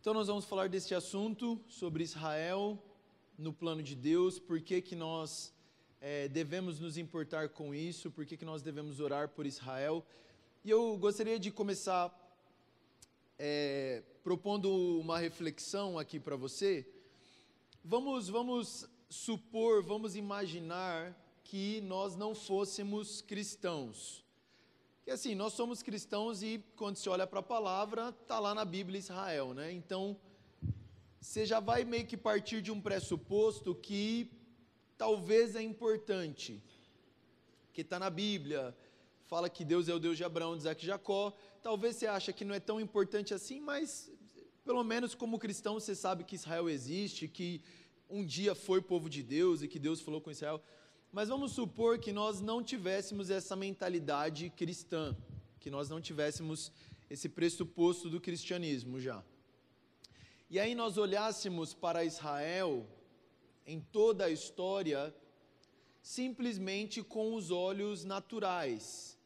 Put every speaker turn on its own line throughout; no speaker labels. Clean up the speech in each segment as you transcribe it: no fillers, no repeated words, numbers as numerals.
Então nós vamos falar deste assunto sobre Israel no plano de Deus, por que nós devemos nos importar com isso, por que nós devemos orar por Israel. E eu gostaria de começar propondo uma reflexão aqui para você. Vamos supor, vamos imaginar que nós não fôssemos cristãos. Que assim, nós somos cristãos e quando se olha para a palavra, está lá na Bíblia Israel, né? Então, você já vai meio que partir de um pressuposto que talvez é importante, que está na Bíblia, fala que Deus é o Deus de Abraão, de Isaac e Jacó. Talvez você ache que não é tão importante assim, mas pelo menos como cristão você sabe que Israel existe, que um dia foi povo de Deus e que Deus falou com Israel. Mas vamos supor que nós não tivéssemos essa mentalidade cristã, que nós não tivéssemos esse pressuposto do cristianismo já. E aí nós olhássemos para Israel, em toda a história, simplesmente com os olhos naturais,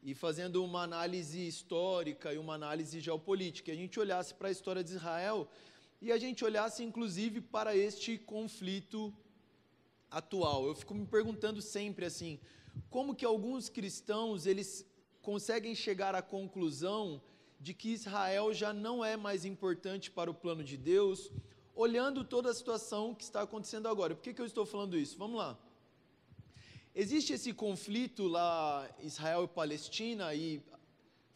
e fazendo uma análise histórica e uma análise geopolítica. A gente olhasse para a história de Israel e a gente olhasse inclusive para este conflito atual. Eu fico me perguntando sempre assim, como que alguns cristãos eles conseguem chegar à conclusão de que Israel já não é mais importante para o plano de Deus, olhando toda a situação que está acontecendo agora. Por que eu estou falando isso? Vamos lá. Existe esse conflito lá, Israel e Palestina, e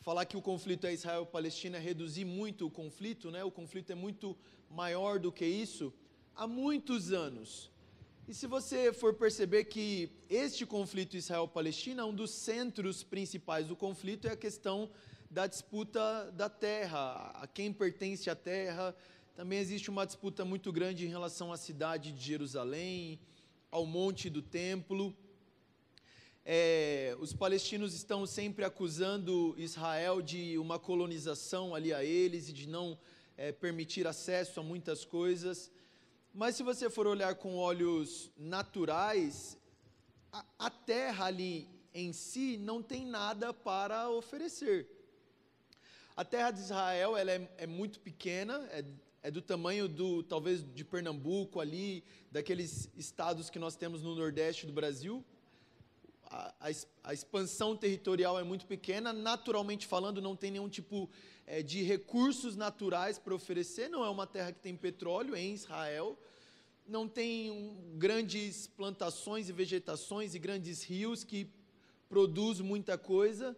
falar que o conflito é Israel e Palestina é reduzir muito o conflito, né? O conflito é muito maior do que isso, há muitos anos. E se você for perceber que este conflito Israel-Palestina, um dos centros principais do conflito é a questão da disputa da terra, a quem pertence a terra. Também existe uma disputa muito grande em relação à cidade de Jerusalém, ao monte do templo. Os palestinos estão sempre acusando Israel de uma colonização ali a eles e de não permitir acesso a muitas coisas. Mas se você for olhar com olhos naturais, a terra ali em si não tem nada para oferecer. A terra de Israel ela é muito pequena, é do tamanho talvez de Pernambuco ali, daqueles estados que nós temos no Nordeste do Brasil. A expansão territorial é muito pequena, naturalmente falando não tem nenhum tipo de recursos naturais para oferecer, não é uma terra que tem petróleo em Israel, não tem grandes plantações e vegetações e grandes rios que produzem muita coisa.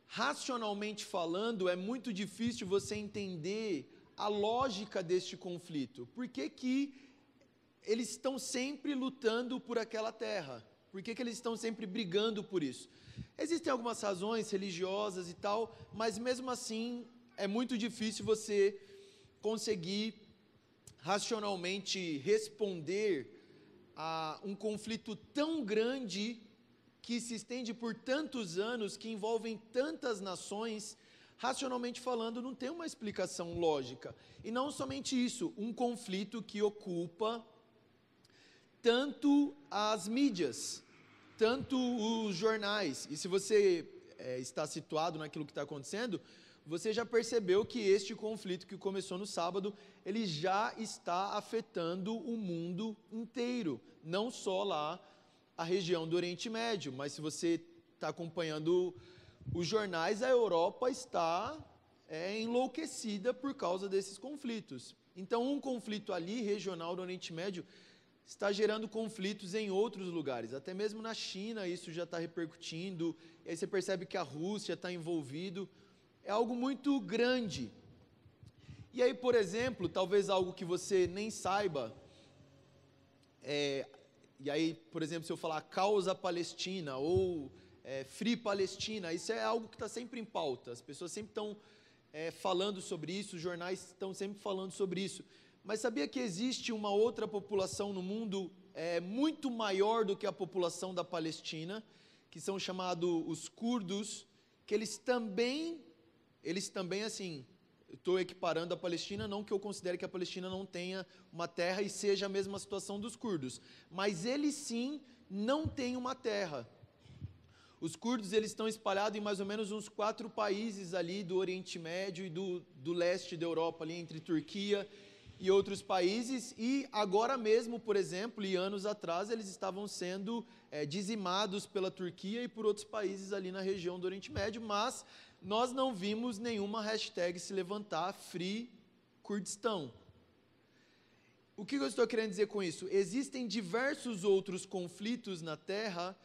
Racionalmente falando, é muito difícil você entender a lógica deste conflito. Por que eles estão sempre lutando por aquela terra? Por que eles estão sempre brigando por isso? Existem algumas razões religiosas e tal, mas mesmo assim é muito difícil você conseguir racionalmente responder a um conflito tão grande que se estende por tantos anos, que envolvem tantas nações. Racionalmente falando, não tem uma explicação lógica. E não somente isso, um conflito que ocupa tanto as mídias, tanto os jornais. E se você está situado naquilo que está acontecendo, você já percebeu que este conflito que começou no sábado, ele já está afetando o mundo inteiro, não só lá a região do Oriente Médio, mas se você está acompanhando os jornais, a Europa está enlouquecida por causa desses conflitos. Então, um conflito ali, regional do Oriente Médio, está gerando conflitos em outros lugares, até mesmo na China isso já está repercutindo, e aí você percebe que a Rússia está envolvido, é algo muito grande. E aí, por exemplo, talvez algo que você nem saiba, e aí, por exemplo, se eu falar causa palestina ou Free Palestina, isso é algo que está sempre em pauta, as pessoas sempre estão falando sobre isso, os jornais estão sempre falando sobre isso. Mas sabia que existe uma outra população no mundo muito maior do que a população da Palestina, que são chamados os curdos, que eles também assim, estou equiparando a Palestina, não que eu considere que a Palestina não tenha uma terra e seja a mesma situação dos curdos, mas eles sim não têm uma terra. Os curdos eles estão espalhados em mais ou menos uns 4 países ali do Oriente Médio e do leste da Europa, ali entre Turquia e outros países, e agora mesmo, por exemplo, e anos atrás, eles estavam sendo dizimados pela Turquia e por outros países ali na região do Oriente Médio, mas nós não vimos nenhuma hashtag se levantar Free Kurdistão. O que eu estou querendo dizer com isso? Existem diversos outros conflitos na Terra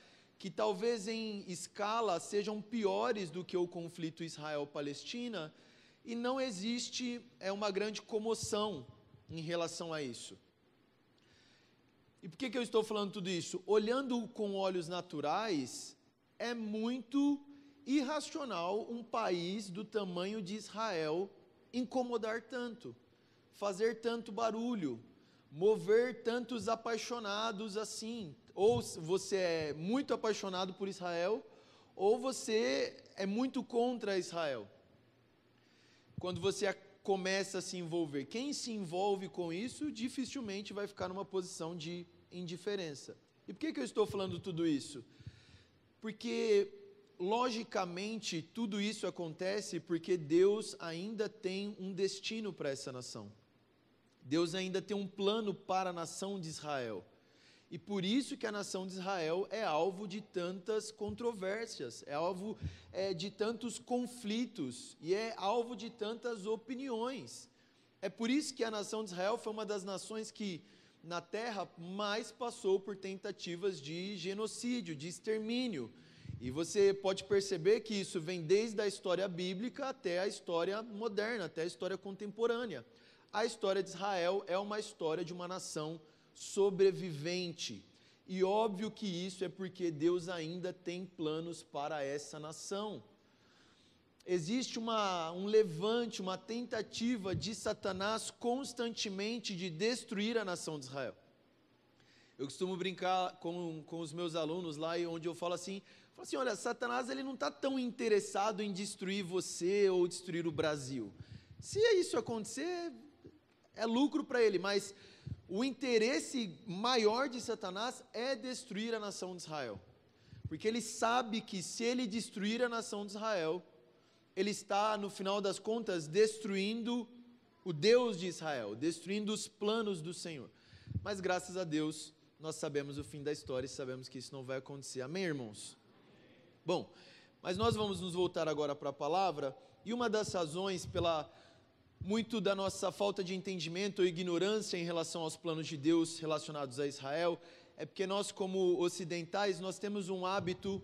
que talvez em escala sejam piores do que o conflito Israel-Palestina, e não existe uma grande comoção em relação a isso. E por que eu estou falando tudo isso? Olhando com olhos naturais, é muito irracional um país do tamanho de Israel incomodar tanto, fazer tanto barulho, mover tantos apaixonados assim. Ou você é muito apaixonado por Israel, ou você é muito contra Israel. Quando você começa a se envolver, quem se envolve com isso, dificilmente vai ficar numa posição de indiferença. E por que eu estou falando tudo isso? Porque, logicamente, tudo isso acontece porque Deus ainda tem um destino para essa nação. Deus ainda tem um plano para a nação de Israel. E por isso que a nação de Israel é alvo de tantas controvérsias, é alvo de tantos conflitos e é alvo de tantas opiniões. É por isso que a nação de Israel foi uma das nações que na terra mais passou por tentativas de genocídio, de extermínio. E você pode perceber que isso vem desde a história bíblica até a história moderna, até a história contemporânea. A história de Israel é uma história de uma nação sobrevivente. E óbvio que isso é porque Deus ainda tem planos para essa nação. Existe um levante, uma tentativa de Satanás constantemente de destruir a nação de Israel. Eu costumo brincar com os meus alunos lá, onde eu falo assim, olha, Satanás ele não está tão interessado em destruir você ou destruir o Brasil. Se isso acontecer, é lucro para ele, mas o interesse maior de Satanás é destruir a nação de Israel. Porque ele sabe que se ele destruir a nação de Israel, ele está, no final das contas, destruindo o Deus de Israel, destruindo os planos do Senhor. Mas graças a Deus, nós sabemos o fim da história e sabemos que isso não vai acontecer. Amém, irmãos? Bom, mas nós vamos nos voltar agora para a palavra, e uma das razões pela muito da nossa falta de entendimento ou ignorância em relação aos planos de Deus relacionados a Israel, é porque nós, como ocidentais, nós temos um hábito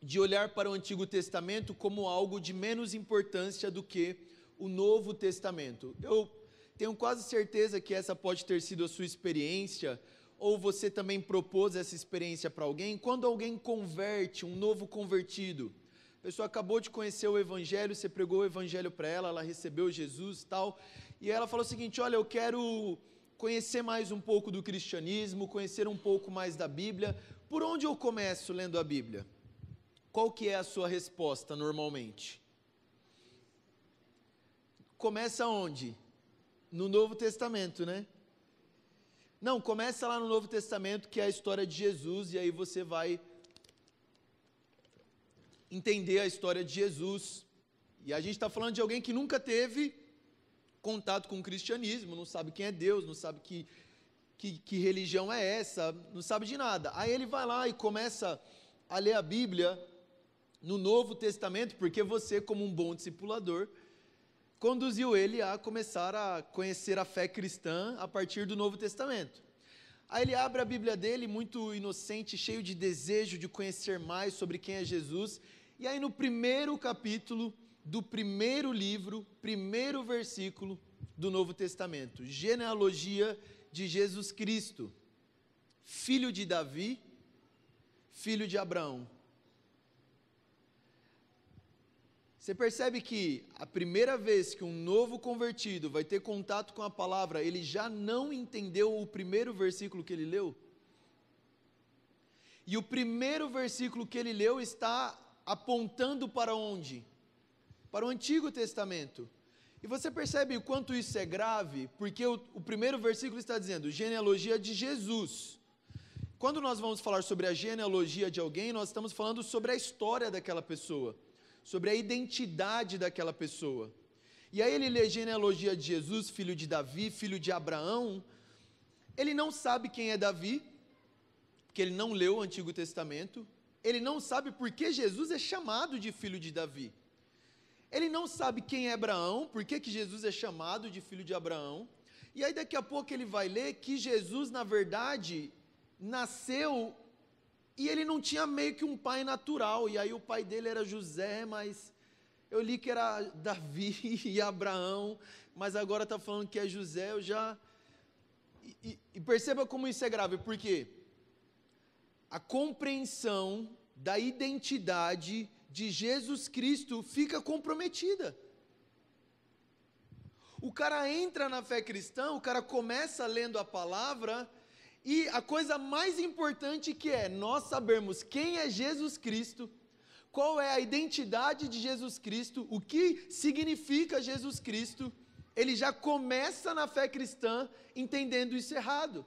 de olhar para o Antigo Testamento como algo de menos importância do que o Novo Testamento. Eu tenho quase certeza que essa pode ter sido a sua experiência, ou você também propôs essa experiência para alguém. Quando alguém converte, um novo convertido, a pessoa acabou de conhecer o Evangelho, você pregou o Evangelho para ela recebeu Jesus e tal, e ela falou o seguinte, olha, eu quero conhecer mais um pouco do cristianismo, conhecer um pouco mais da Bíblia. Por onde eu começo lendo a Bíblia? Qual que é a sua resposta normalmente? Começa onde? No Novo Testamento, né? Não, começa lá no Novo Testamento, que é a história de Jesus, e aí você vai entender a história de Jesus. E a gente está falando de alguém que nunca teve contato com o cristianismo, não sabe quem é Deus, não sabe que religião é essa, não sabe de nada. Aí ele vai lá e começa a ler a Bíblia no Novo Testamento, porque você, como um bom discipulador, conduziu ele a começar a conhecer a fé cristã a partir do Novo Testamento. Aí ele abre a Bíblia dele, muito inocente, cheio de desejo de conhecer mais sobre quem é Jesus, e aí no primeiro capítulo do primeiro livro, primeiro versículo do Novo Testamento, genealogia de Jesus Cristo, filho de Davi, filho de Abraão. Você percebe que a primeira vez que um novo convertido vai ter contato com a palavra, ele já não entendeu o primeiro versículo que ele leu? E o primeiro versículo que ele leu está apontando para onde? Para o Antigo Testamento. E você percebe o quanto isso é grave? Porque o primeiro versículo está dizendo, genealogia de Jesus. quando nós vamos falar sobre a genealogia de alguém, nós estamos falando sobre a história daquela pessoa, sobre a identidade daquela pessoa. E aí ele lê genealogia de Jesus, filho de Davi, filho de Abraão. Ele não sabe quem é Davi, porque ele não leu o Antigo Testamento. Ele não sabe por que Jesus é chamado de filho de Davi. Ele não sabe quem é Abraão, por que Jesus é chamado de filho de Abraão. E aí daqui a pouco ele vai ler que Jesus, na verdade, nasceu e ele não tinha meio que um pai natural. E aí o pai dele era José, mas eu li que era Davi e Abraão, mas agora está falando que é José, eu já... E perceba como isso é grave, porque a compreensão da identidade de Jesus Cristo fica comprometida. O cara entra na fé cristã, o cara começa lendo a palavra, e a coisa mais importante que é nós sabermos quem é Jesus Cristo, qual é a identidade de Jesus Cristo, o que significa Jesus Cristo, ele já começa na fé cristã entendendo isso errado,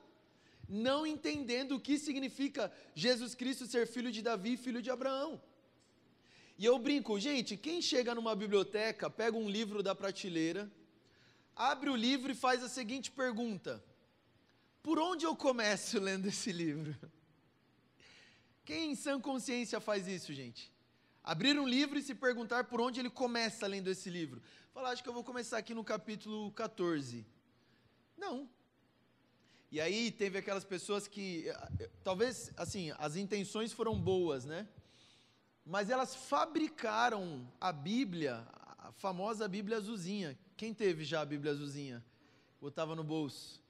não entendendo o que significa Jesus Cristo ser filho de Davi e filho de Abraão. E eu brinco, gente, quem chega numa biblioteca, pega um livro da prateleira, abre o livro e faz a seguinte pergunta: por onde eu começo lendo esse livro? Quem em sã consciência faz isso, gente? Abrir um livro e se perguntar por onde ele começa lendo esse livro. Falar, acho que eu vou começar aqui no capítulo 14. Não. E aí teve aquelas pessoas que, talvez, assim, as intenções foram boas, né? Mas elas fabricaram a Bíblia, a famosa Bíblia azulzinha. Quem teve já a Bíblia azulzinha? Botava no bolso.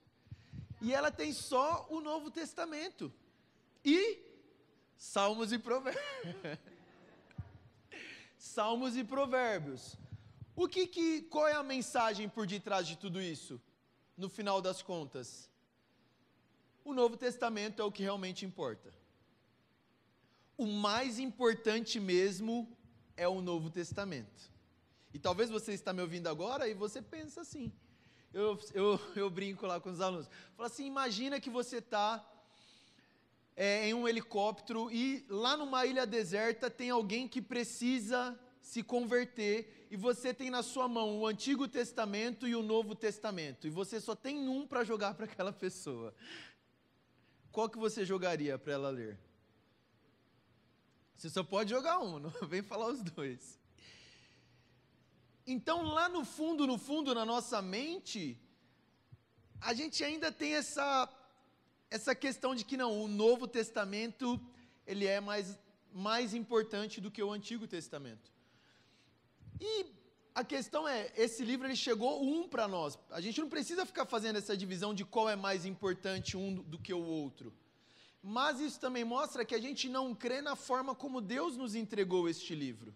E ela tem só o Novo Testamento. E Salmos e Provérbios. Salmos e Provérbios. Qual é a mensagem por detrás de tudo isso? No final das contas, o Novo Testamento é o que realmente importa. O mais importante mesmo é o Novo Testamento. E talvez você está me ouvindo agora e você pensa assim. Eu brinco lá com os alunos. Falo assim, imagina que você está em um helicóptero e lá numa ilha deserta tem alguém que precisa se converter e você tem na sua mão o Antigo Testamento e o Novo Testamento. E você só tem um para jogar para aquela pessoa. Qual que você jogaria para ela ler? Você só pode jogar um, não vem falar os dois. Então, lá no fundo, na nossa mente, a gente ainda tem essa questão de que não, o Novo Testamento, ele é mais importante do que o Antigo Testamento. E a questão é, esse livro ele chegou para nós. A gente não precisa ficar fazendo essa divisão de qual é mais importante um do que o outro. Mas isso também mostra que a gente não crê na forma como Deus nos entregou este livro.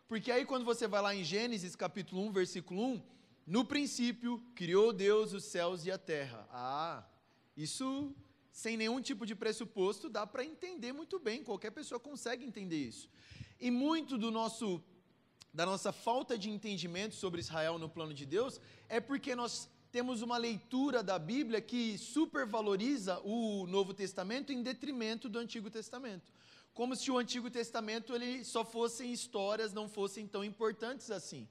Porque aí quando você vai lá em Gênesis capítulo 1, versículo 1, no princípio criou Deus os céus e a terra. Isso sem nenhum tipo de pressuposto dá para entender muito bem, qualquer pessoa consegue entender isso. E muito da nossa falta de entendimento sobre Israel no plano de Deus é porque nós temos uma leitura da Bíblia que supervaloriza o Novo Testamento em detrimento do Antigo Testamento. Como se o Antigo Testamento ele só fossem histórias, não fossem tão importantes assim.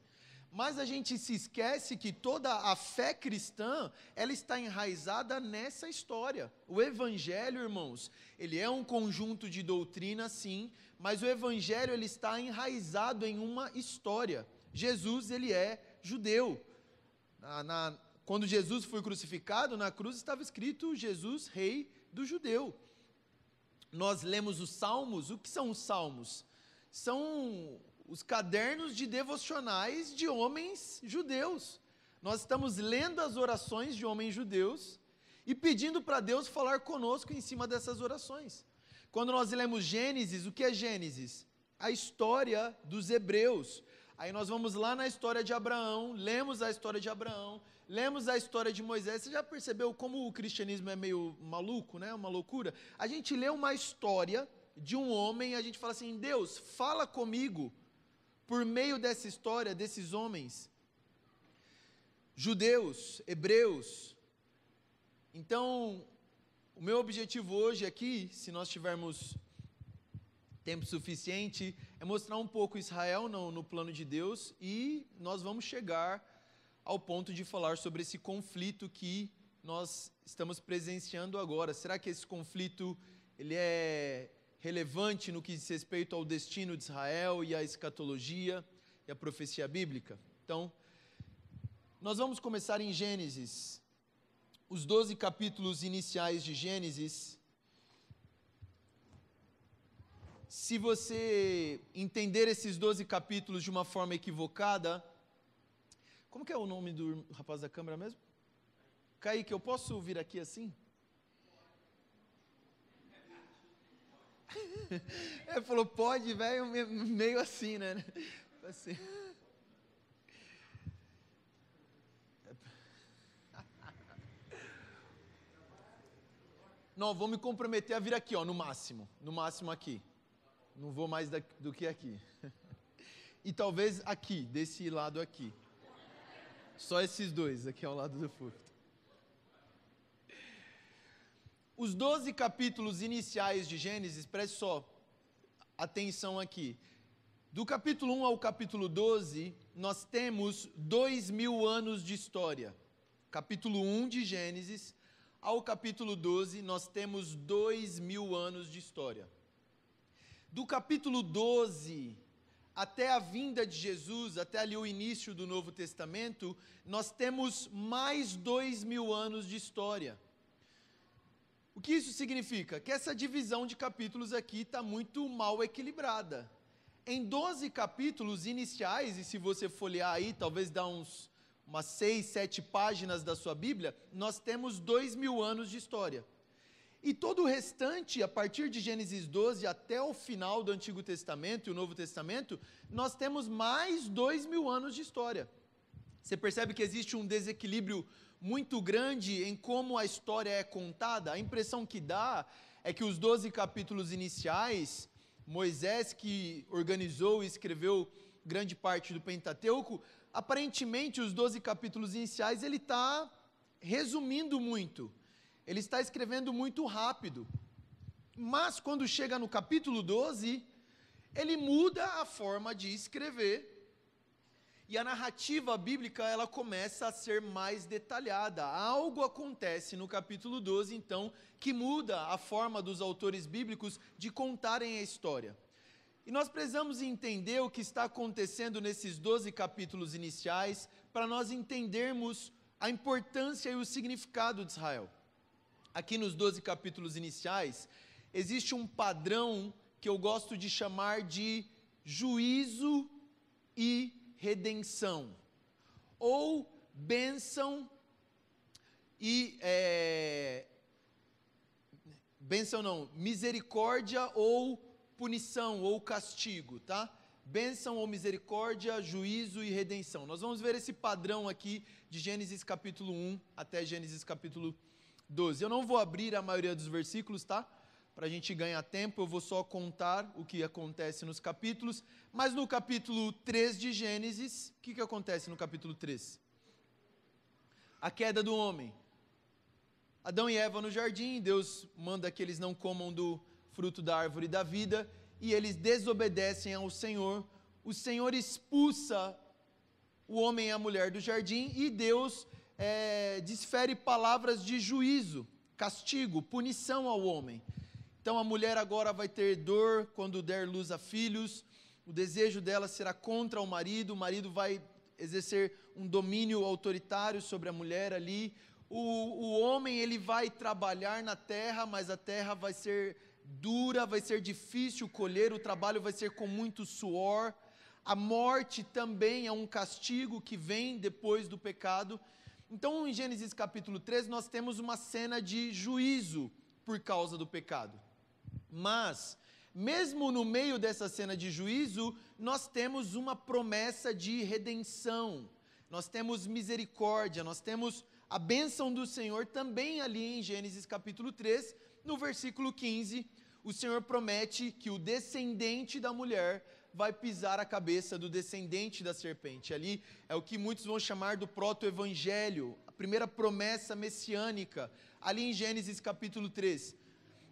Mas a gente se esquece que toda a fé cristã, ela está enraizada nessa história. O Evangelho, irmãos, ele é um conjunto de doutrina, sim, mas o Evangelho ele está enraizado em uma história. Jesus, ele é judeu. Quando Jesus foi crucificado, na cruz estava escrito Jesus, rei do judeu. Nós lemos os Salmos. O que são os Salmos? São os cadernos de devocionais de homens judeus. Nós estamos lendo as orações de homens judeus e pedindo para Deus falar conosco em cima dessas orações. Quando nós lemos Gênesis, o que é Gênesis? A história dos hebreus. Aí nós vamos lá na história de Abraão, lemos a história de Abraão, lemos a história de Moisés. Você já percebeu como o cristianismo é meio maluco, né? Uma loucura? A gente lê uma história de um homem e a gente fala assim, Deus, fala comigo por meio dessa história, desses homens, judeus, hebreus. Então, O meu objetivo hoje aqui, se nós tivermos tempo suficiente, é mostrar um pouco Israel no plano de Deus, e nós vamos chegar ao ponto de falar sobre esse conflito que nós estamos presenciando agora. Será que esse conflito ele é relevante no que diz respeito ao destino de Israel e à escatologia e à profecia bíblica? Então, nós vamos começar em Gênesis, os 12 capítulos iniciais de Gênesis. Se você entender esses 12 capítulos de uma forma equivocada, como que é o nome do rapaz da câmera mesmo? Kaique, eu posso vir aqui assim? Ele falou, pode, velho, meio assim, né? Assim. Não, vou me comprometer a vir aqui, ó, no máximo aqui. Não vou mais do que aqui. E talvez aqui, desse lado aqui. Só esses dois, aqui ao lado do púlpito. Os 12 capítulos iniciais de Gênesis, preste só atenção aqui. Do capítulo 1 ao capítulo 12, nós temos 2000 anos de história. Capítulo 1 de Gênesis ao capítulo 12, nós temos 2000 anos de história. Do capítulo 12 até a vinda de Jesus, até ali o início do Novo Testamento, nós temos mais 2000 anos de história. O que isso significa? Que essa divisão de capítulos aqui está muito mal equilibrada. Em 12 capítulos iniciais, e se você folhear aí, talvez dá umas 6, 7 páginas da sua Bíblia, nós temos 2000 anos de história. E todo o restante, a partir de Gênesis 12 até o final do Antigo Testamento e o Novo Testamento, nós temos mais 2000 anos de história. Você percebe que existe um desequilíbrio muito grande em como a história é contada? A impressão que dá é que os 12 capítulos iniciais, Moisés, que organizou e escreveu grande parte do Pentateuco, aparentemente os 12 capítulos iniciais ele está resumindo muito. Ele está escrevendo muito rápido. Mas quando chega no capítulo 12, ele muda a forma de escrever. E a narrativa bíblica, ela começa a ser mais detalhada. Algo acontece no capítulo 12, então, que muda a forma dos autores bíblicos de contarem a história. E nós precisamos entender o que está acontecendo nesses 12 capítulos iniciais, para nós entendermos a importância e o significado de Israel. Aqui nos 12 capítulos iniciais, existe um padrão que eu gosto de chamar de juízo e redenção, ou bênção e misericórdia ou punição ou castigo, tá? Bênção ou misericórdia, juízo e redenção. Nós vamos ver esse padrão aqui de Gênesis capítulo 1 até Gênesis capítulo 12. Eu não vou abrir a maioria dos versículos, tá? Para a gente ganhar tempo, eu vou só contar o que acontece nos capítulos. Mas no capítulo 3 de Gênesis, o que acontece no capítulo 3? A queda do homem. Adão e Eva no jardim, Deus manda que eles não comam do fruto da árvore da vida, e eles desobedecem ao Senhor. O Senhor expulsa o homem e a mulher do jardim, e Deus desfere palavras de juízo, castigo, punição ao homem. Então a mulher agora vai ter dor quando der luz a filhos, o desejo dela será contra o marido vai exercer um domínio autoritário sobre a mulher ali. O homem ele vai trabalhar na terra, mas a terra vai ser dura, vai ser difícil colher, o trabalho vai ser com muito suor. A morte também é um castigo que vem depois do pecado. Então em Gênesis capítulo 3 nós temos uma cena de juízo por causa do pecado. Mas, mesmo no meio dessa cena de juízo, nós temos uma promessa de redenção, nós temos misericórdia, nós temos a bênção do Senhor também ali em Gênesis capítulo 3, no versículo 15, o Senhor promete que o descendente da mulher vai pisar a cabeça do descendente da serpente. Ali é o que muitos vão chamar do proto-evangelho, a primeira promessa messiânica, ali em Gênesis capítulo 3.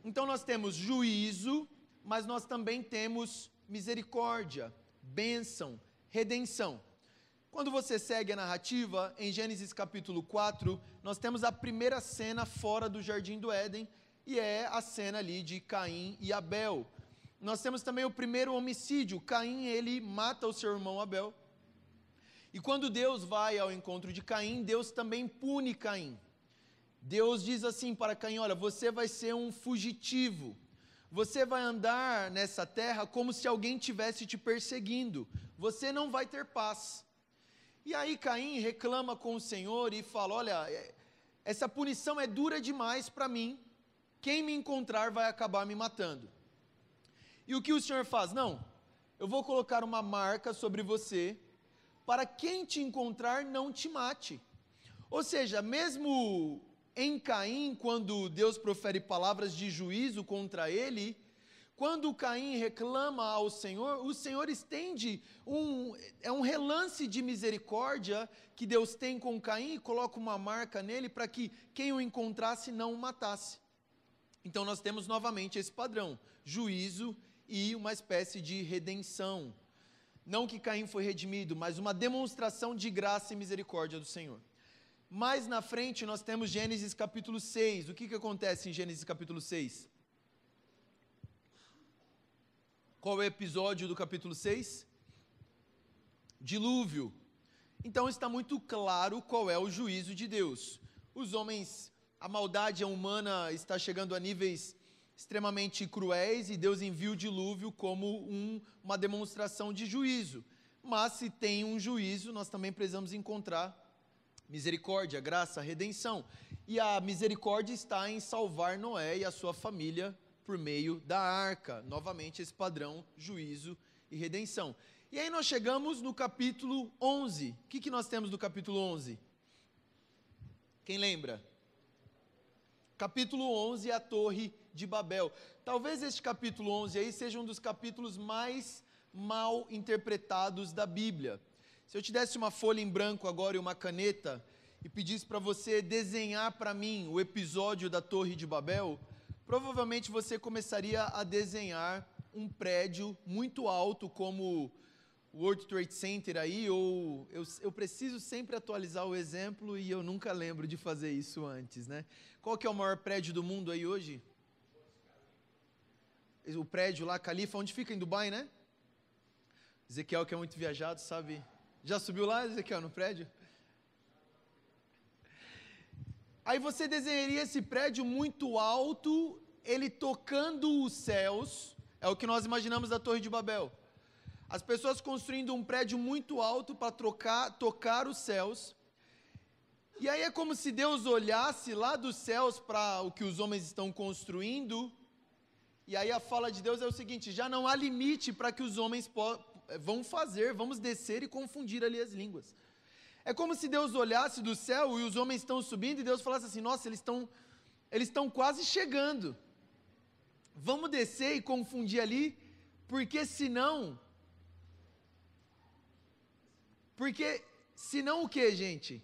Então nós temos juízo, mas nós também temos misericórdia, bênção, redenção. Quando você segue a narrativa, em Gênesis capítulo 4, nós temos a primeira cena fora do Jardim do Éden, e é a cena ali de Caim e Abel. Nós temos também o primeiro homicídio. Caim, ele mata o seu irmão Abel. E quando Deus vai ao encontro de Caim, Deus também pune Caim. Deus diz assim para Caim: olha, você vai ser um fugitivo. Você vai andar nessa terra como se alguém estivesse te perseguindo. Você não vai ter paz. E aí Caim reclama com o Senhor e fala: olha, essa punição é dura demais para mim. Quem me encontrar vai acabar me matando. E o que o Senhor faz? Não, eu vou colocar uma marca sobre você, para quem te encontrar não te mate. Ou seja, mesmo em Caim, quando Deus profere palavras de juízo contra ele, quando Caim reclama ao Senhor, o Senhor estende um relance de misericórdia que Deus tem com Caim e coloca uma marca nele para que quem o encontrasse não o matasse. Então nós temos novamente esse padrão, juízo e uma espécie de redenção. Não que Caim foi redimido, mas uma demonstração de graça e misericórdia do Senhor. Mais na frente nós temos Gênesis capítulo 6. O que acontece em Gênesis capítulo 6? Qual é o episódio do capítulo 6? Dilúvio. Então está muito claro qual é o juízo de Deus. Os homens, a maldade humana está chegando a níveis extremamente cruéis e Deus envia o dilúvio como uma demonstração de juízo. Mas se tem um juízo, nós também precisamos encontrar misericórdia, graça, redenção. E a misericórdia está em salvar Noé e a sua família por meio da arca. Novamente esse padrão, juízo e redenção. E aí nós chegamos no capítulo 11. O que nós temos no capítulo 11? Quem lembra? Capítulo 11 é a Torre de Babel. Talvez este capítulo 11 aí seja um dos capítulos mais mal interpretados da Bíblia. Se eu te desse uma folha em branco agora e uma caneta e pedisse para você desenhar para mim o episódio da Torre de Babel, provavelmente você começaria a desenhar um prédio muito alto como o World Trade Center aí, ou eu preciso sempre atualizar o exemplo e eu nunca lembro de fazer isso antes, né? Qual que é o maior prédio do mundo aí hoje? O prédio lá, Califa, onde fica? Em Dubai, né? Ezequiel, que é muito viajado, sabe? Já subiu lá, Ezequiel, no prédio? Aí você desenharia esse prédio muito alto, ele tocando os céus, é o que nós imaginamos da Torre de Babel. As pessoas construindo um prédio muito alto para tocar os céus. E aí é como se Deus olhasse lá dos céus para o que os homens estão construindo. E aí a fala de Deus é o seguinte: já não há limite para que os homens vão fazer, vamos descer e confundir ali as línguas. É como se Deus olhasse do céu e os homens estão subindo e Deus falasse assim: nossa, eles estão quase chegando. Vamos descer e confundir ali, porque senão o que, gente?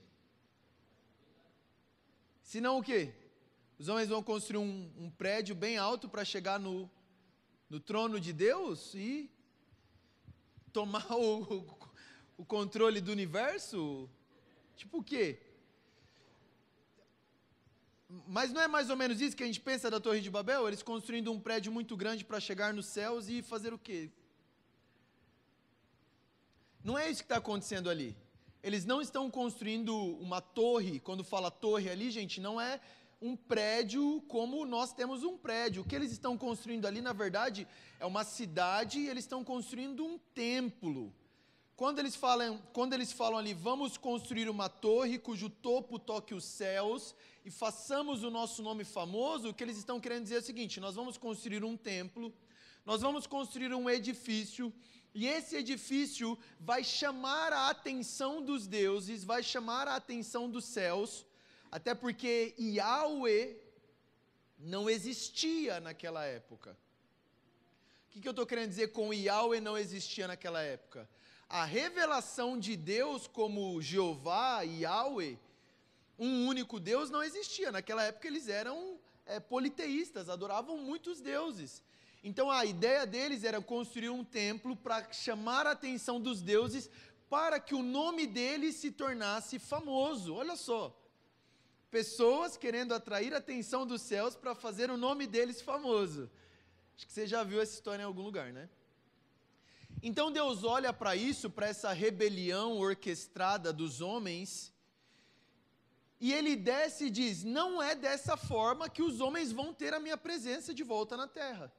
Senão o que? Os homens vão construir um prédio bem alto para chegar no trono de Deus e tomar o controle do universo? Tipo o quê? Mas não é mais ou menos isso que a gente pensa da Torre de Babel? Eles construindo um prédio muito grande para chegar nos céus e fazer o quê? Não é isso que está acontecendo ali. Eles não estão construindo uma torre. Quando fala torre ali, gente, não é um prédio como nós temos um prédio. O que eles estão construindo ali, na verdade, é uma cidade e eles estão construindo um templo. Quando eles falam ali, vamos construir uma torre cujo topo toque os céus e façamos o nosso nome famoso, o que eles estão querendo dizer é o seguinte: nós vamos construir um templo, nós vamos construir um edifício, e esse edifício vai chamar a atenção dos deuses, vai chamar a atenção dos céus, até porque Yahweh não existia naquela época. O que eu estou querendo dizer com Yahweh não existia naquela época? A revelação de Deus como Jeová e Yahweh, um único Deus, não existia. Naquela época eles eram politeístas, adoravam muitos deuses. Então a ideia deles era construir um templo para chamar a atenção dos deuses, para que o nome deles se tornasse famoso. Olha só, pessoas querendo atrair a atenção dos céus para fazer o nome deles famoso. Acho que você já viu essa história em algum lugar, né? Então Deus olha para isso, para essa rebelião orquestrada dos homens, e Ele desce e diz: não é dessa forma que os homens vão ter a minha presença de volta na terra.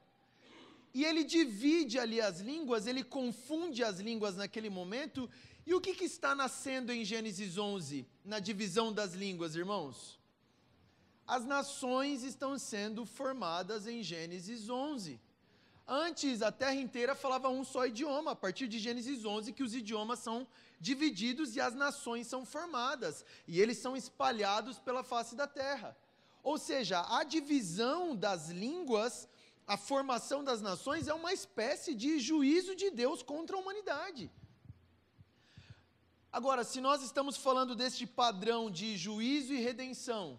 E Ele divide ali as línguas, Ele confunde as línguas naquele momento. E o que está nascendo em Gênesis 11, na divisão das línguas, irmãos? As nações estão sendo formadas em Gênesis 11. Antes, a terra inteira falava um só idioma. A partir de Gênesis 11, que os idiomas são divididos e as nações são formadas. E eles são espalhados pela face da terra. Ou seja, a divisão das línguas, a formação das nações é uma espécie de juízo de Deus contra a humanidade. Agora, se nós estamos falando deste padrão de juízo e redenção,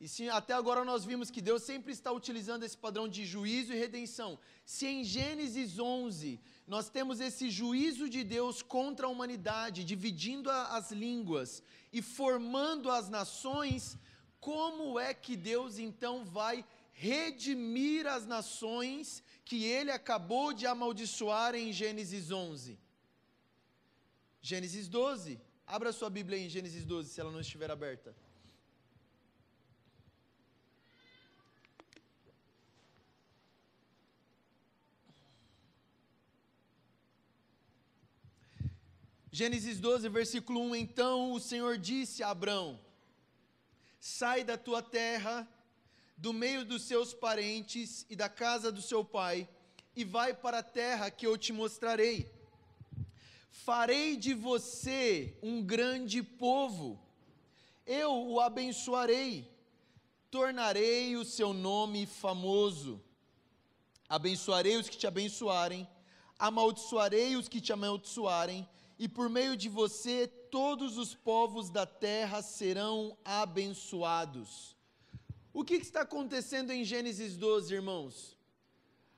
e se até agora nós vimos que Deus sempre está utilizando esse padrão de juízo e redenção, se em Gênesis 11 nós temos esse juízo de Deus contra a humanidade, dividindo as línguas e formando as nações, como é que Deus então vai redimir as nações que Ele acabou de amaldiçoar em Gênesis 11? Gênesis 12, abra sua Bíblia aí em Gênesis 12, se ela não estiver aberta. Gênesis 12, versículo 1, então o Senhor disse a Abrão: sai da tua terra, do meio dos seus parentes e da casa do seu pai, e vai para a terra que eu te mostrarei. Farei de você um grande povo, eu o abençoarei, tornarei o seu nome famoso. Abençoarei os que te abençoarem, amaldiçoarei os que te amaldiçoarem, e por meio de você todos os povos da terra serão abençoados. O que está acontecendo em Gênesis 12, irmãos?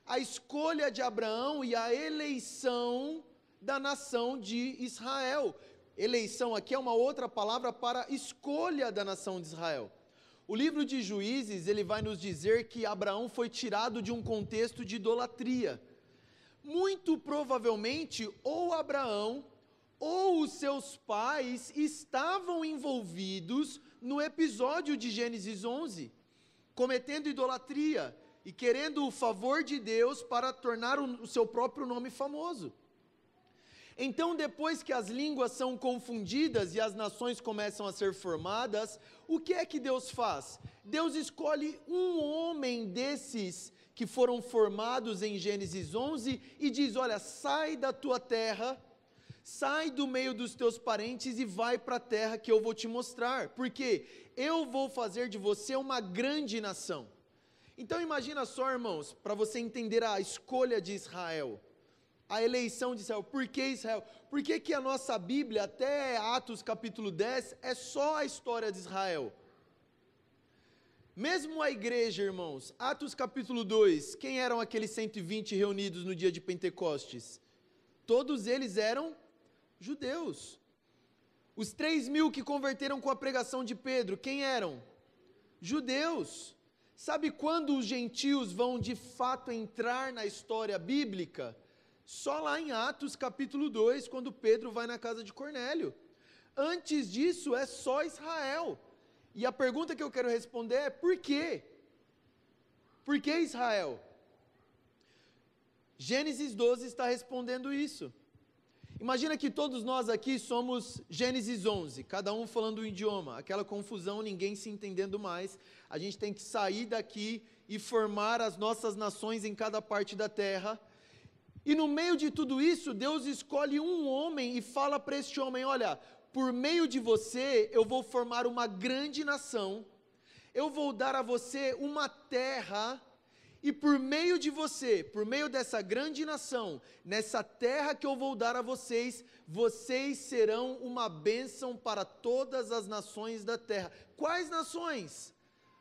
A escolha de Abraão e a eleição da nação de Israel. Eleição aqui é uma outra palavra para escolha da nação de Israel. O livro de Juízes, ele vai nos dizer que Abraão foi tirado de um contexto de idolatria. Muito provavelmente, ou Abraão ou os seus pais estavam envolvidos no episódio de Gênesis 11, cometendo idolatria e querendo o favor de Deus para tornar o seu próprio nome famoso. Então, depois que as línguas são confundidas e as nações começam a ser formadas, o que é que Deus faz? Deus escolhe um homem desses que foram formados em Gênesis 11 e diz: olha, sai da tua terra, sai do meio dos teus parentes e vai para a terra que eu vou te mostrar, porque eu vou fazer de você uma grande nação. Então imagina só, irmãos, para você entender a escolha de Israel, a eleição de Israel. Por que Israel? Por que a nossa Bíblia, até Atos capítulo 10, é só a história de Israel? Mesmo a igreja, irmãos, Atos capítulo 2, quem eram aqueles 120 reunidos no dia de Pentecostes? Todos eles eram judeus. Os 3.000 que converteram com a pregação de Pedro, quem eram? Judeus. Sabe quando os gentios vão de fato entrar na história bíblica? Só lá em Atos capítulo 2, quando Pedro vai na casa de Cornélio. Antes disso é só Israel. E a pergunta que eu quero responder é: por quê? Por que Israel? Gênesis 12 está respondendo isso. Imagina que todos nós aqui somos Gênesis 11, cada um falando um idioma, aquela confusão, ninguém se entendendo mais. A gente tem que sair daqui e formar as nossas nações em cada parte da terra. E no meio de tudo isso, Deus escolhe um homem e fala para este homem: olha, por meio de você eu vou formar uma grande nação, eu vou dar a você uma terra, e por meio de você, por meio dessa grande nação, nessa terra que eu vou dar a vocês, vocês serão uma bênção para todas as nações da terra. Quais nações?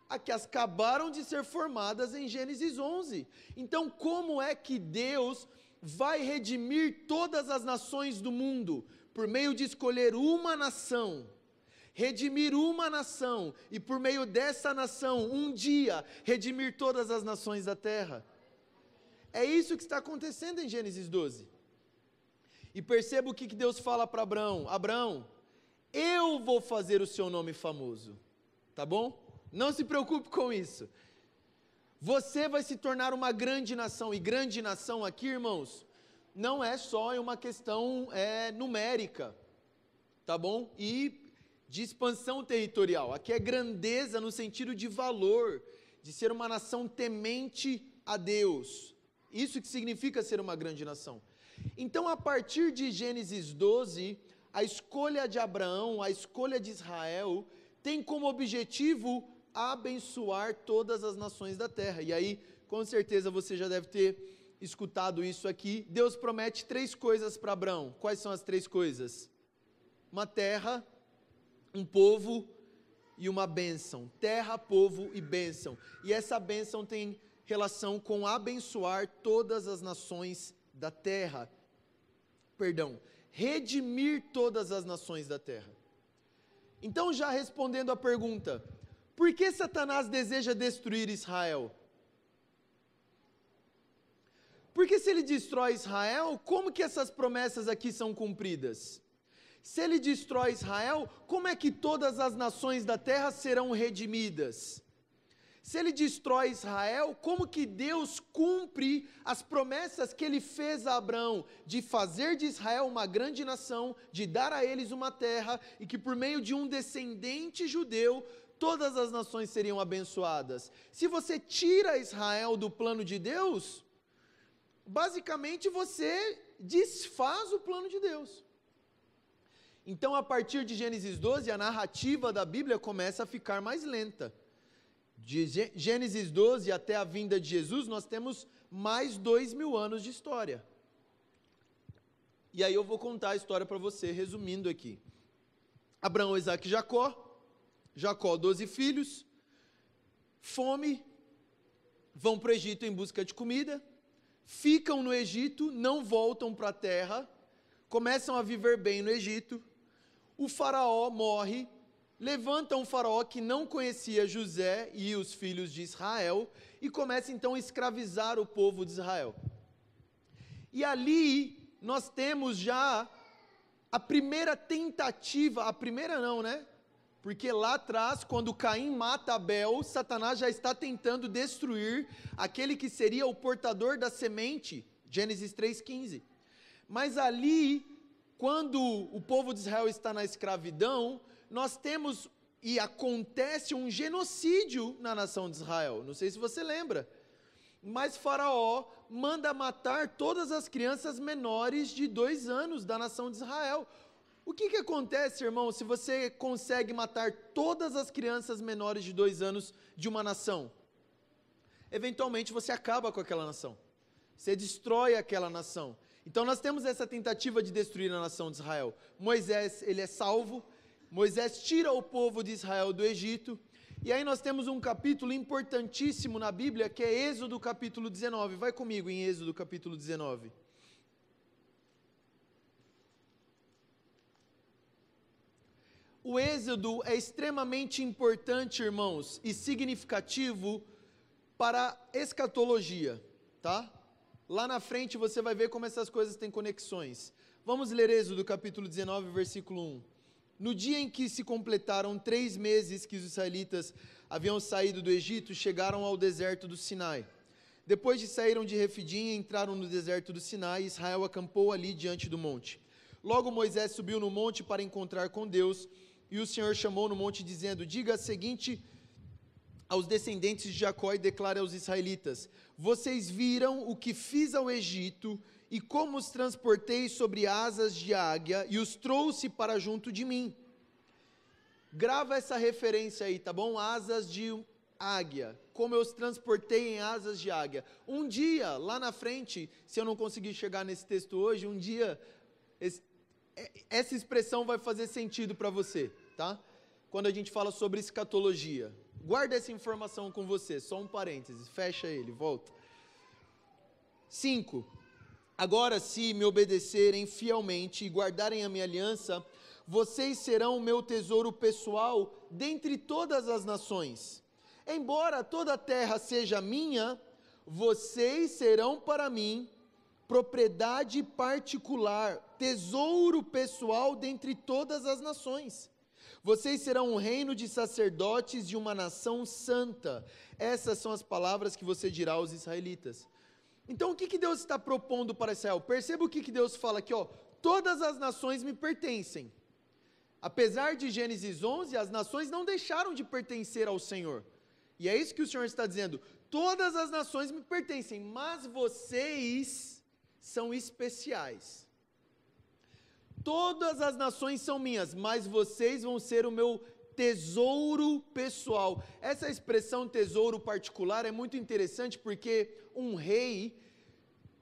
As que acabaram de ser formadas em Gênesis 11. Então, como é que Deus vai redimir todas as nações do mundo? Por meio de escolher uma nação, redimir uma nação, e por meio dessa nação, um dia, redimir todas as nações da terra. É isso que está acontecendo em Gênesis 12. E perceba o que Deus fala para Abraão: Abraão, eu vou fazer o seu nome famoso, tá bom? Não se preocupe com isso. Você vai se tornar uma grande nação, e grande nação aqui, irmãos, não é só uma questão numérica, tá bom? E de expansão territorial. Aqui é grandeza no sentido de valor, de ser uma nação temente a Deus. Isso que significa ser uma grande nação. Então, a partir de Gênesis 12, a escolha de Abraão, a escolha de Israel, tem como objetivo abençoar todas as nações da terra. E aí, com certeza você já deve ter escutado isso aqui. Deus promete 3 coisas para Abraão. Quais são as 3 coisas? Uma terra, um povo e uma bênção. Terra, povo e bênção. E essa bênção tem relação com abençoar todas as nações da terra. Redimir todas as nações da terra. Então, já respondendo a pergunta, por que Satanás deseja destruir Israel? Porque se ele destrói Israel, como que essas promessas aqui são cumpridas? Se ele destrói Israel, como é que todas as nações da terra serão redimidas? Se ele destrói Israel, como que Deus cumpre as promessas que ele fez a Abraão, de fazer de Israel uma grande nação, de dar a eles uma terra, e que por meio de um descendente judeu, todas as nações seriam abençoadas? Se você tira Israel do plano de Deus, basicamente você desfaz o plano de Deus. Então, a partir de Gênesis 12, a narrativa da Bíblia começa a ficar mais lenta. De Gênesis 12 até a vinda de Jesus, nós temos mais 2000 anos de história. E aí eu vou contar a história para você, resumindo aqui. Abraão, Isaque e Jacó. Jacó, 12 filhos. Fome. Vão para o Egito em busca de comida. Ficam no Egito, não voltam para a terra. Começam a viver bem no Egito. O faraó morre. Levanta um faraó que não conhecia José e os filhos de Israel e começa então a escravizar o povo de Israel. E ali nós temos já a primeira tentativa, a primeira não, né? Porque lá atrás, quando Caim mata Abel, Satanás já está tentando destruir aquele que seria o portador da semente, Gênesis 3,15. Mas ali, quando o povo de Israel está na escravidão, nós temos e acontece um genocídio na nação de Israel. Não sei se você lembra, mas Faraó manda matar todas as crianças menores de 2 anos da nação de Israel. O que acontece, irmão, se você consegue matar todas as crianças menores de 2 anos de uma nação? Eventualmente você acaba com aquela nação, você destrói aquela nação. Então nós temos essa tentativa de destruir a nação de Israel. Moisés, ele é salvo. Moisés tira o povo de Israel do Egito, e aí nós temos um capítulo importantíssimo na Bíblia, que é Êxodo capítulo 19, vai comigo em Êxodo capítulo 19. O Êxodo é extremamente importante, irmãos, e significativo para a escatologia, tá? Lá na frente você vai ver como essas coisas têm conexões. Vamos ler Êxodo capítulo 19, versículo 1. No dia em que se completaram 3 meses que os israelitas haviam saído do Egito, chegaram ao deserto do Sinai. Depois de saíram de Refidim, entraram no deserto do Sinai, e Israel acampou ali diante do monte. Logo Moisés subiu no monte para encontrar com Deus, e o Senhor chamou no monte dizendo: diga o seguinte aos descendentes de Jacó e declare aos israelitas: vocês viram o que fiz ao Egito, e como os transportei sobre asas de águia, e os trouxe para junto de mim. Grava essa referência aí, tá bom? Asas de águia, como eu os transportei em asas de águia. Um dia, lá na frente, se eu não conseguir chegar nesse texto hoje, um dia, essa expressão vai fazer sentido para você, tá? Quando a gente fala sobre escatologia. Guarda essa informação com você, só um parênteses, fecha ele, volta. 5. Agora, se me obedecerem fielmente e guardarem a minha aliança, vocês serão o meu tesouro pessoal dentre todas as nações. Embora toda a terra seja minha, vocês serão para mim propriedade particular, tesouro pessoal dentre todas as nações. Vocês serão um reino de sacerdotes de uma nação santa. Essas são as palavras que você dirá aos israelitas. Então, o que Deus está propondo para Israel? Perceba o que Deus fala aqui, ó. Todas as nações me pertencem. Apesar de Gênesis 11, as nações não deixaram de pertencer ao Senhor. E é isso que o Senhor está dizendo. Todas as nações me pertencem, mas vocês são especiais. Todas as nações são minhas, mas vocês vão ser o meu tesouro pessoal. Essa expressão tesouro particular é muito interessante porque um rei,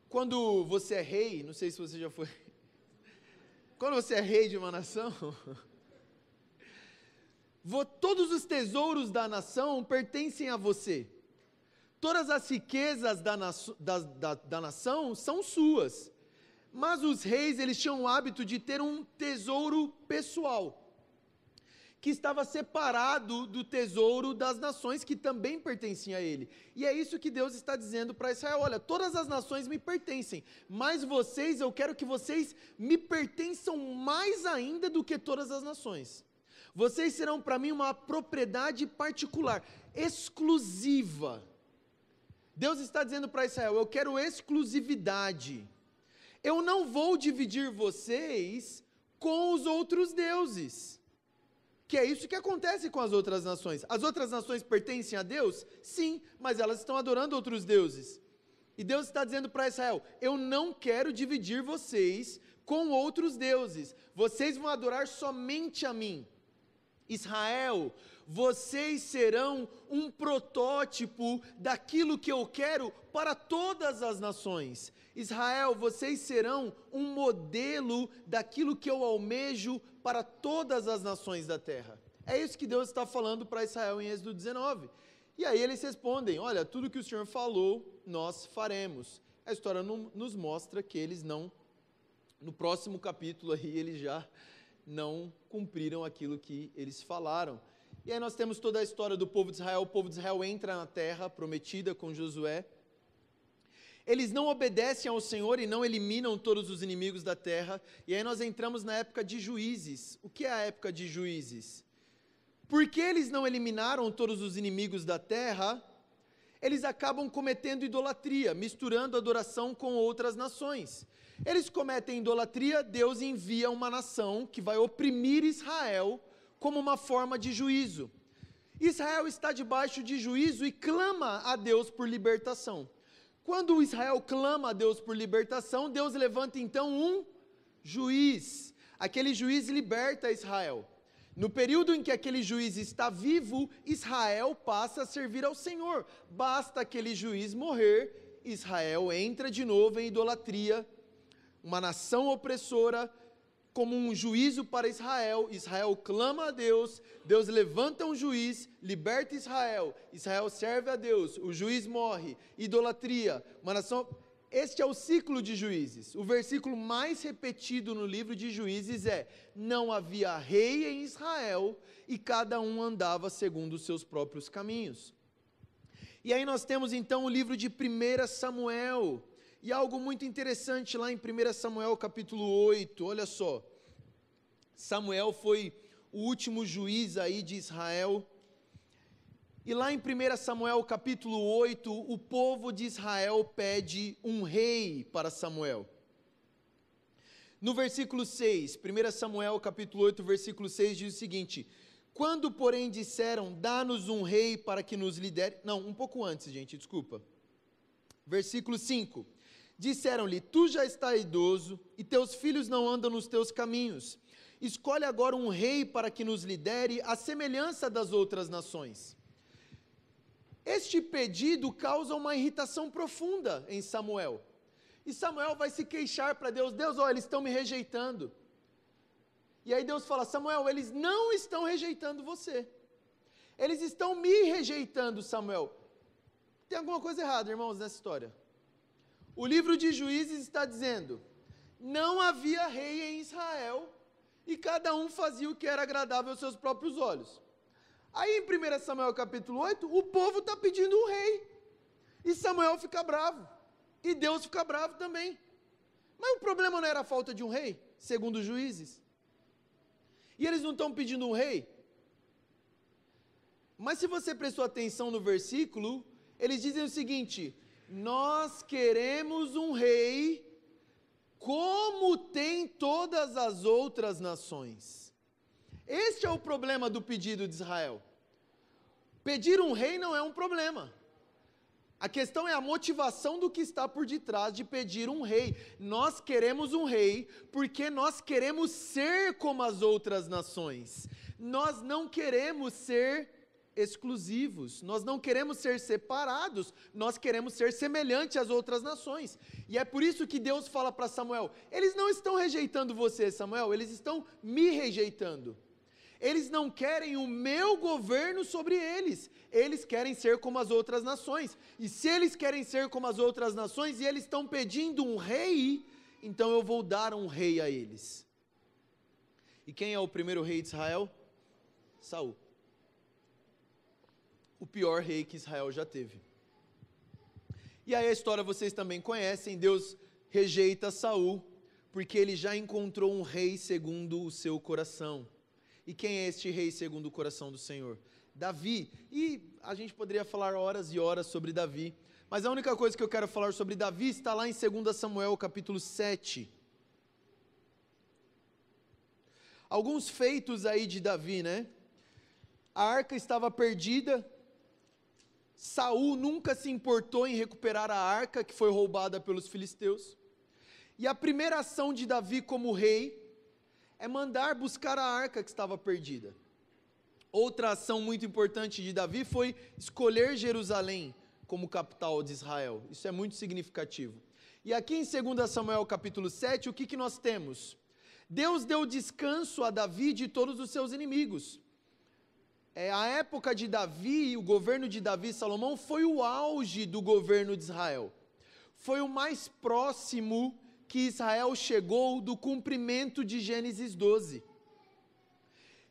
quando você é rei, não sei se você já foi, quando você é rei de uma nação, todos os tesouros da nação pertencem a você. Todas as riquezas da nação são suas. Mas os reis, eles tinham o hábito de ter um tesouro pessoal, que estava separado do tesouro das nações que também pertenciam a ele. E é isso que Deus está dizendo para Israel: olha, todas as nações me pertencem, mas vocês, eu quero que vocês me pertençam mais ainda do que todas as nações. Vocês serão para mim uma propriedade particular, exclusiva. Deus está dizendo para Israel: eu quero exclusividade. Eu não vou dividir vocês com os outros deuses. Que é isso que acontece com as outras nações. As outras nações pertencem a Deus? Sim, mas elas estão adorando outros deuses. E Deus está dizendo para Israel: eu não quero dividir vocês com outros deuses. Vocês vão adorar somente a mim. Israel, vocês serão um protótipo daquilo que eu quero para todas as nações. Israel, vocês serão um modelo daquilo que eu almejo para todas as nações da terra. É isso que Deus está falando para Israel em Êxodo 19. E aí eles respondem: olha, tudo que o Senhor falou, nós faremos. A história nos mostra que eles não, no próximo capítulo aí, eles já não cumpriram aquilo que eles falaram. E aí nós temos toda a história do povo de Israel. O povo de Israel entra na terra prometida com Josué. Eles não obedecem ao Senhor e não eliminam todos os inimigos da terra. E aí nós entramos na época de Juízes. O que é a época de Juízes? Porque eles não eliminaram todos os inimigos da terra, eles acabam cometendo idolatria, misturando adoração com outras nações. Eles cometem idolatria, Deus envia uma nação que vai oprimir Israel como uma forma de juízo. Israel está debaixo de juízo e clama a Deus por libertação. Quando Israel clama a Deus por libertação, Deus levanta então um juiz. Aquele juiz liberta Israel. No período em que aquele juiz está vivo, Israel passa a servir ao Senhor. Basta aquele juiz morrer, Israel entra de novo em idolatria, uma nação opressora, como um juízo para Israel. Israel clama a Deus, Deus levanta um juiz, liberta Israel, Israel serve a Deus, o juiz morre, idolatria, uma nação. Este é o ciclo de Juízes. O versículo mais repetido no livro de Juízes é: não havia rei em Israel e cada um andava segundo os seus próprios caminhos. E aí nós temos então o livro de 1 Samuel, e algo muito interessante lá em 1 Samuel capítulo 8, olha só. Samuel foi o último juiz aí de Israel. E lá em 1 Samuel capítulo 8, o povo de Israel pede um rei para Samuel. No versículo 6, 1 Samuel capítulo 8, versículo 6 diz o seguinte: quando porém disseram, dá-nos um rei para que nos lidere... Não, um pouco antes, gente, desculpa. Versículo 5. Disseram-lhe, tu já estás idoso, e teus filhos não andam nos teus caminhos. Escolhe agora um rei para que nos lidere, à semelhança das outras nações. Este pedido causa uma irritação profunda em Samuel. E Samuel vai se queixar para Deus: Deus, eles estão me rejeitando. E aí Deus fala: Samuel, eles não estão rejeitando você. Eles estão me rejeitando, Samuel. Tem alguma coisa errada, irmãos, nessa história. O livro de Juízes está dizendo: não havia rei em Israel, e cada um fazia o que era agradável aos seus próprios olhos. Aí em 1 Samuel capítulo 8, o povo está pedindo um rei, e Samuel fica bravo, e Deus fica bravo também. Mas o problema não era a falta de um rei, segundo os Juízes. E eles não estão pedindo um rei. Mas se você prestou atenção no versículo, eles dizem o seguinte: nós queremos um rei como tem todas as outras nações. Este é o problema do pedido de Israel. Pedir um rei não é um problema. A questão é a motivação do que está por detrás de pedir um rei. Nós queremos um rei porque nós queremos ser como as outras nações. Nós não queremos ser exclusivos, nós não queremos ser separados, nós queremos ser semelhantes às outras nações. E é por isso que Deus fala para Samuel: eles não estão rejeitando você, Samuel, eles estão me rejeitando. Eles não querem o meu governo sobre eles, eles querem ser como as outras nações. E se eles querem ser como as outras nações e eles estão pedindo um rei, então eu vou dar um rei a eles. E quem é o primeiro rei de Israel? Saul. O pior rei que Israel já teve. E aí a história vocês também conhecem: Deus rejeita Saul, porque ele já encontrou um rei segundo o seu coração. E quem é este rei segundo o coração do Senhor? Davi. E a gente poderia falar horas e horas sobre Davi, mas a única coisa que eu quero falar sobre Davi está lá em 2 Samuel capítulo 7. Alguns feitos aí de Davi, né? A arca estava perdida. Saul nunca se importou em recuperar a arca que foi roubada pelos filisteus. E a primeira ação de Davi como rei é mandar buscar a arca que estava perdida. Outra ação muito importante de Davi foi escolher Jerusalém como capital de Israel. Isso é muito significativo. E aqui em 2 Samuel capítulo 7, o que nós temos? Deus deu descanso a Davi de todos os seus inimigos. A época de Davi, o governo de Davi e Salomão foi o auge do governo de Israel. Foi o mais próximo que Israel chegou do cumprimento de Gênesis 12.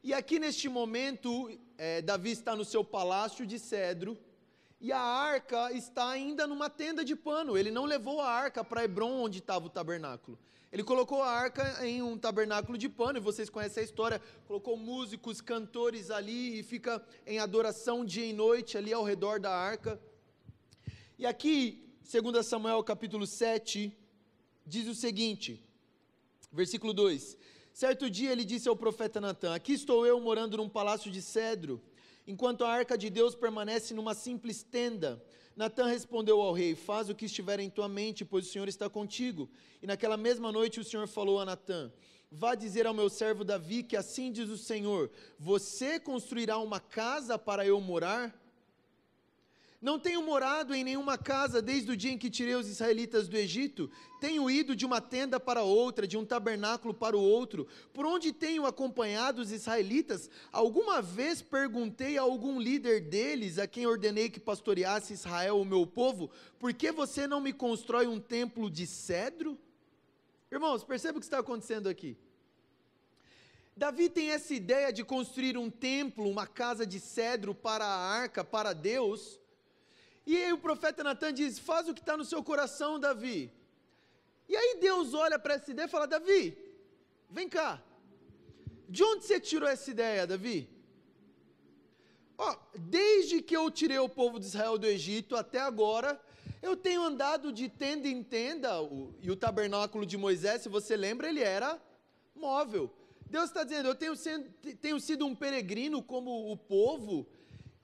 E aqui neste momento, Davi está no seu palácio de cedro, e a arca está ainda numa tenda de pano. Ele não levou a arca para Hebrom, onde estava o tabernáculo. Ele colocou a arca em um tabernáculo de pano, e vocês conhecem a história, colocou músicos, cantores ali, e fica em adoração dia e noite ali ao redor da arca. E aqui, 2 Samuel capítulo 7, diz o seguinte, versículo 2: certo dia ele disse ao profeta Natã: aqui estou eu morando num palácio de cedro, enquanto a arca de Deus permanece numa simples tenda. Natã respondeu ao rei: faz o que estiver em tua mente, pois o Senhor está contigo. E naquela mesma noite o Senhor falou a Natã: vá dizer ao meu servo Davi que assim diz o Senhor: você construirá uma casa para eu morar? Não tenho morado em nenhuma casa desde o dia em que tirei os israelitas do Egito. Tenho ido de uma tenda para outra, de um tabernáculo para o outro. Por onde tenho acompanhado os israelitas? Alguma vez perguntei a algum líder deles, a quem ordenei que pastoreasse Israel, o meu povo: por que você não me constrói um templo de cedro? Irmãos, perceba o que está acontecendo aqui. Davi tem essa ideia de construir um templo, uma casa de cedro para a arca, para Deus. E aí o profeta Natã diz: faz o que está no seu coração, Davi. E aí Deus olha para essa ideia e fala: Davi, vem cá. De onde você tirou essa ideia, Davi? Desde que eu tirei o povo de Israel do Egito até agora, eu tenho andado de tenda em tenda, e o tabernáculo de Moisés, se você lembra, ele era móvel. Deus está dizendo: eu tenho sido um peregrino como o povo.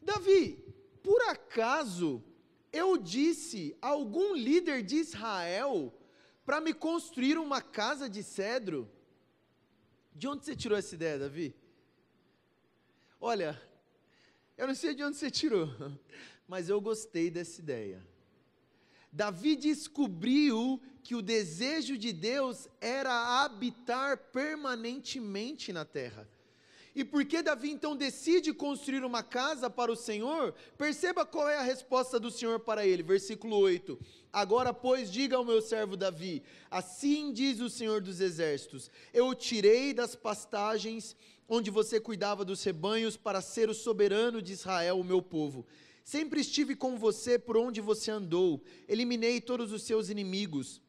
Davi, por acaso eu disse a algum líder de Israel para me construir uma casa de cedro? De onde você tirou essa ideia, Davi? Olha, eu não sei de onde você tirou, mas eu gostei dessa ideia. Davi descobriu que o desejo de Deus era habitar permanentemente na terra. E porque Davi então decide construir uma casa para o Senhor, perceba qual é a resposta do Senhor para ele, versículo 8: agora pois diga ao meu servo Davi, assim diz o Senhor dos exércitos, eu o tirei das pastagens onde você cuidava dos rebanhos para ser o soberano de Israel, o meu povo. Sempre estive com você por onde você andou, eliminei todos os seus inimigos.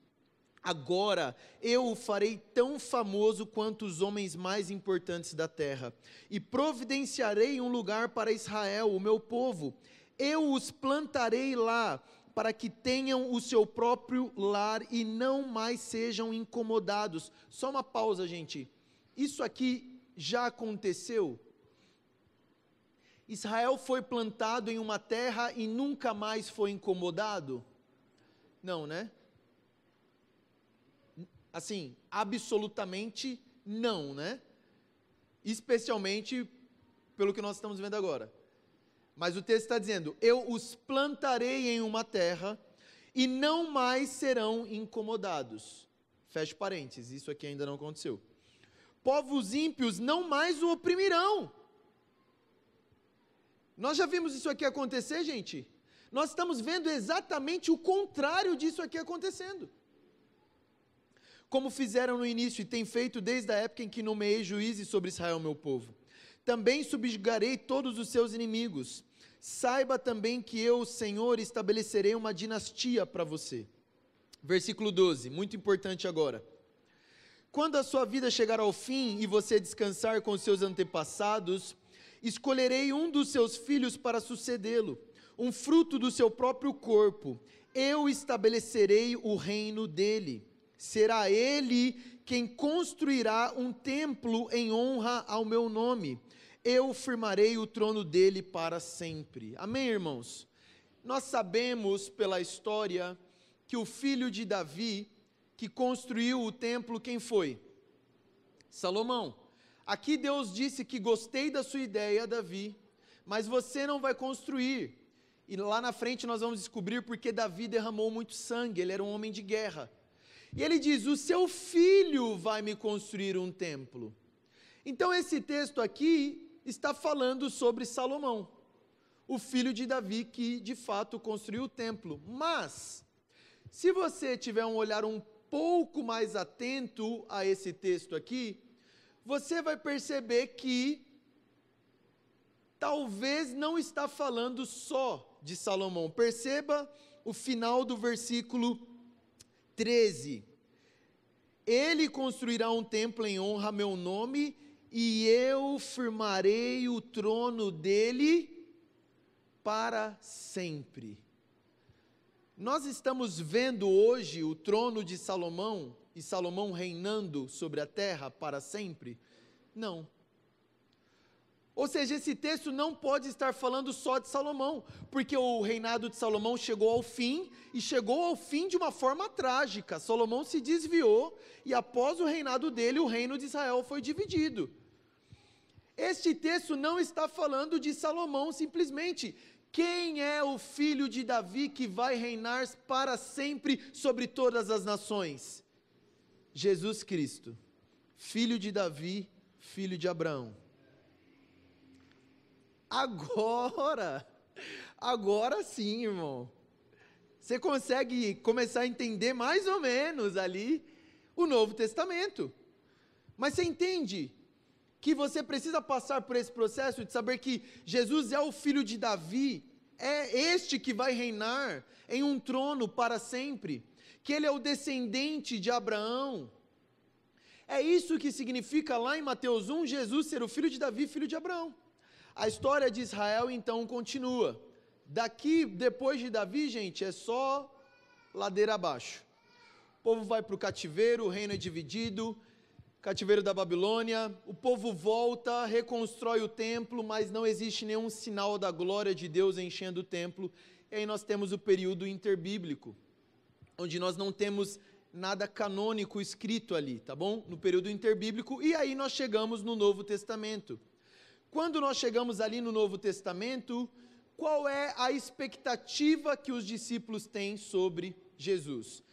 Agora eu o farei tão famoso quanto os homens mais importantes da terra, e providenciarei um lugar para Israel, o meu povo. Eu os plantarei lá, para que tenham o seu próprio lar e não mais sejam incomodados. Só uma pausa, gente. Isso aqui já aconteceu? Israel foi plantado em uma terra e nunca mais foi incomodado? Não, né? Assim, absolutamente não, né? Especialmente pelo que nós estamos vendo agora. Mas o texto está dizendo, eu os plantarei em uma terra e não mais serão incomodados. Feche parênteses, isso aqui ainda não aconteceu. Povos ímpios não mais o oprimirão. Nós já vimos isso aqui acontecer, gente? Nós estamos vendo exatamente o contrário disso aqui acontecendo. Como fizeram no início e têm feito desde a época em que nomeei juízes sobre Israel, meu povo. Também subjugarei todos os seus inimigos. Saiba também que eu, Senhor, estabelecerei uma dinastia para você. Versículo 12, muito importante agora. Quando a sua vida chegar ao fim e você descansar com os seus antepassados, escolherei um dos seus filhos para sucedê-lo, um fruto do seu próprio corpo. Eu estabelecerei o reino dele. Será ele quem construirá um templo em honra ao meu nome. Eu firmarei o trono dele para sempre. Amém, irmãos? Nós sabemos pela história que o filho de Davi, que construiu o templo, quem foi? Salomão. Aqui Deus disse que gostei da sua ideia, Davi, mas você não vai construir. E lá na frente nós vamos descobrir porque Davi derramou muito sangue, ele era um homem de guerra. E ele diz, o seu filho vai me construir um templo. Então esse texto aqui está falando sobre Salomão, o filho de Davi que de fato construiu o templo. Mas, se você tiver um olhar um pouco mais atento a esse texto aqui, você vai perceber que talvez não está falando só de Salomão. Perceba o final do versículo 13. Ele construirá um templo em honra a meu nome, e eu firmarei o trono dele para sempre. Nós estamos vendo hoje o trono de Salomão, e Salomão reinando sobre a terra para sempre? Não. Ou seja, esse texto não pode estar falando só de Salomão, porque o reinado de Salomão chegou ao fim, e chegou ao fim de uma forma trágica. Salomão se desviou, e após o reinado dele, o reino de Israel foi dividido. Este texto não está falando de Salomão simplesmente. Quem é o filho de Davi que vai reinar para sempre sobre todas as nações? Jesus Cristo, filho de Davi, filho de Abraão. Agora sim, irmão, você consegue começar a entender mais ou menos ali o Novo Testamento. Mas você entende que você precisa passar por esse processo de saber que Jesus é o filho de Davi, é este que vai reinar em um trono para sempre, que ele é o descendente de Abraão. É isso que significa lá em Mateus 1, Jesus ser o filho de Davi, filho de Abraão. A história de Israel então continua. Daqui, depois de Davi, gente, é só ladeira abaixo. O povo vai para o cativeiro, o reino é dividido, cativeiro da Babilônia, o povo volta, reconstrói o templo, mas não existe nenhum sinal da glória de Deus enchendo o templo. E aí nós temos o período interbíblico, onde nós não temos nada canônico escrito ali, tá bom? No período interbíblico, e aí nós chegamos no Novo Testamento. Quando nós chegamos ali no Novo Testamento, qual é a expectativa que os discípulos têm sobre Jesus?